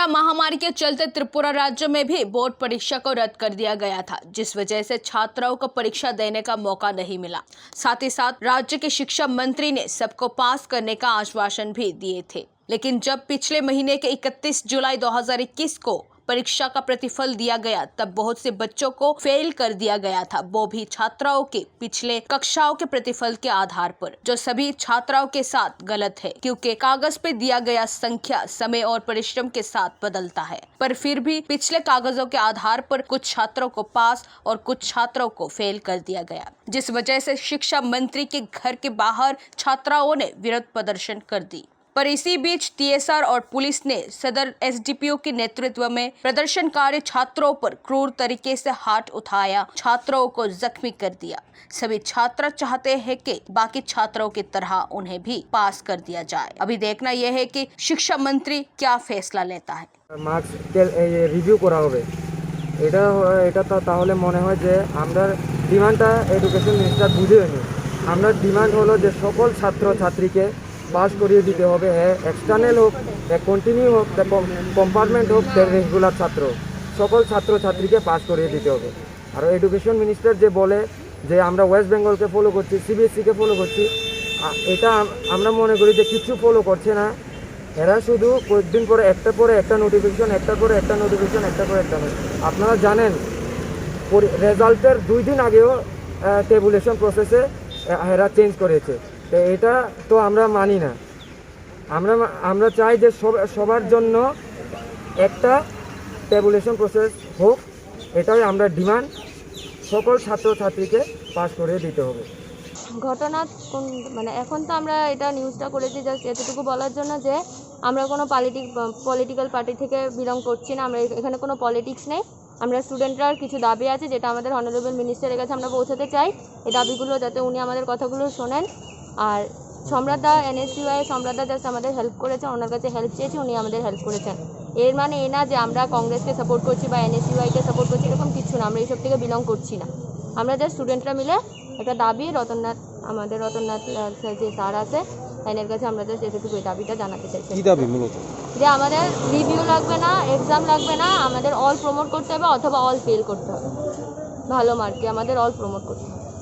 Corona महामारी के चलते त्रिपुरा राज्य में भी बोर्ड परीक्षा को रद्द कर दिया गया था, जिस वजह से छात्राओं को परीक्षा देने का मौका नहीं मिला। साथ ही साथ राज्य के शिक्षा मंत्री ने सबको पास करने का आश्वासन भी दिए थे, लेकिन जब पिछले महीने के 31 जुलाई 2021 को परीक्षा का प्रतिफल दिया गया, तब बहुत से बच्चों को फेल कर दिया गया था, वो भी छात्राओं के पिछले कक्षाओं के प्रतिफल के आधार पर, जो सभी छात्राओं के साथ गलत है, क्योंकि कागज पे दिया गया संख्या समय और परिश्रम के साथ बदलता है। पर फिर भी पिछले कागजों के आधार पर कुछ छात्रों को पास और कुछ छात्रों को फेल कर दिया गया, जिस वजह से शिक्षा मंत्री के घर के बाहर छात्राओं ने विरोध प्रदर्शन कर दी। पर इसी बीच टीएसआर और पुलिस ने सदर एसडीपीओ के नेतृत्व में प्रदर्शनकारी छात्रों पर क्रूर तरीके से हाथ उठाया, छात्रों को जख्मी कर दिया। सभी छात्र चाहते हैं कि बाकी छात्रों की तरह उन्हें भी पास कर दिया जाए। अभी देखना यह है कि शिक्षा मंत्री क्या फैसला लेता है। मार्क्स रिव्यू करा होबे এটা তাহলে মনে হয় যে আমরা ডিমান্ডটা এডুকেশন মিনিস্টার বুঝেনি। আমরা ডিমান্ড হলো যে সকল ছাত্র ছাত্রীকে পাস করিয়ে দিতে হবে, হ্যাঁ এক্সটার্নাল হোক, কন্টিনিউ হোক, কম্পার্টমেন্ট হোক, রেগুলার ছাত্র, সকল ছাত্র ছাত্রীকে পাস করিয়ে দিতে হবে। আর এডুকেশন মিনিস্টার যে বলে যে আমরা ওয়েস্ট বেঙ্গলকে ফলো করছি, সিবিএসসিকে ফলো করছি, এটা আমরা মনে করি যে কিছু ফলো করছে না। এরা শুধু কয়েকদিন পরে একটা নোটিফিকেশন, একটার পরে একটা নোটিফিকেশন, একটার পরে একটা। আপনারা জানেন রেজাল্টের 2 দিন আগেও টেবুলেশন প্রসেসে এরা চেঞ্জ করেছে। তো এটা তো আমরা মানি না। আমরা চাই যে সবার জন্য একটা টেবুলেশন প্রসেস হোক, এটাই আমরা ডিমান্ড। সকল ছাত্রছাত্রীকে পাস করে দিতে হবে। ঘটনা মানে এখন তো আমরা এটা নিউজটা করেছি জাস্ট এতটুকু বলার জন্য যে আমরা কোনো পলিটিক্যাল পার্টি থেকে বিলং করছি না। আমরা এখানে কোনো পলিটিক্স নেই। আমরা স্টুডেন্টরার কিছু দাবি আছে যেটা আমাদের অনারেবল মিনিস্টারের কাছে আমরা পৌঁছাতে চাই। এই দাবিগুলো যাতে উনি আমাদের কথাগুলো শোনেন। আর সম্রাটদা এনএসইউআই সম্রাটদা জাস্ট আমাদের হেল্প করেছে, ওনার কাছে হেল্প চেয়েছি, উনি আমাদের হেল্প করেছেন। এর মানে এ না যে আমরা কংগ্রেসকে সাপোর্ট করছি বা এনএসইউআইকে সাপোর্ট করছি, এরকম কিছু না। আমরা এইসব থেকে বিলং করছি না। আমরা জাস্ট স্টুডেন্টরা মিলে একটা দাবি আমাদের রতননাথ যে স্যার আছে এর কাছে আমরা জাস্ট এতটুকু দাবিটা জানাতে চাইছি। কি দাবি মূলত? যে আমাদের রিভিউ লাগবে না, এক্সাম লাগবে না, আমাদের অল প্রমোট করতে হবে অথবা অল ফেল করতে হবে। ভালো মার্কে আমাদের অল প্রমোট করতে হবে।